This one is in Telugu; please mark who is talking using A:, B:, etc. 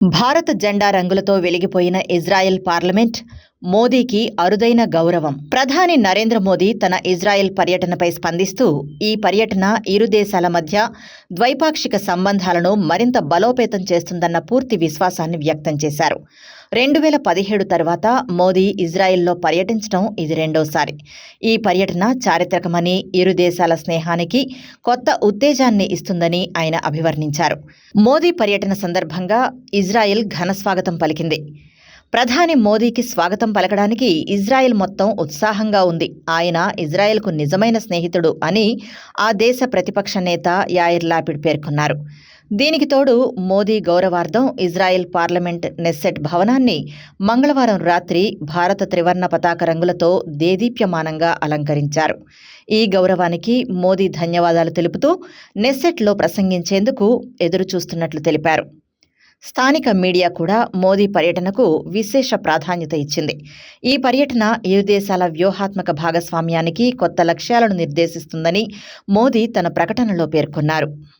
A: భారత జెండా రంగులతో వెలిగిపోయిన ఇజ్రాయెల్ పార్లమెంట్ మోదీకి అరుదైన గౌరవం. ప్రధాని నరేంద్ర మోదీ తన ఇజ్రాయెల్ పర్యటనపై స్పందిస్తూ ఈ పర్యటన ఇరు దేశాల మధ్య ద్వైపాక్షిక సంబంధాలను మరింత బలోపేతం చేస్తుందన్న పూర్తి విశ్వాసాన్ని వ్యక్తం చేశారు. 2017 తర్వాత మోదీ ఇజ్రాయెల్లో పర్యటించడం ఇది రెండోసారి. ఈ పర్యటన చారిత్రకమని, ఇరు దేశాల స్నేహానికి కొత్త ఉత్తేజాన్ని ఇస్తుందని ఆయన అభివర్ణించారు. మోదీ పర్యటన సందర్భంగా ఇజ్రాయెల్ ఘనస్వాగతం పలికింది. ప్రధాని మోదీకి స్వాగతం పలకడానికి ఇజ్రాయెల్ మొత్తం ఉత్సాహంగా ఉంది. ఆయన ఇజ్రాయెల్కు నిజమైన స్నేహితుడు అని ఆ దేశ ప్రతిపక్ష నేత యాయిర్ లాపిడ్ పేర్కొన్నారు. దీనికి తోడు మోదీ గౌరవార్థం ఇజ్రాయెల్ పార్లమెంట్ నెస్సెట్ భవనాన్ని మంగళవారం రాత్రి భారత త్రివర్ణ పతాక రంగులతో దేదీప్యమానంగా అలంకరించారు. ఈ గౌరవానికి మోదీ ధన్యవాదాలు తెలుపుతూ నెస్సెట్లో ప్రసంగించేందుకు ఎదురుచూస్తున్నట్లు తెలిపారు. స్థానిక మీడియా కూడా మోదీ పర్యటనకు విశేష ప్రాధాన్యత ఇచ్చింది. ఈ పర్యటన ఇరు దేశాల వ్యూహాత్మక భాగస్వామ్యానికి కొత్త లక్ష్యాలను నిర్దేశిస్తుందని మోదీ తన ప్రకటనలో పేర్కొన్నారు.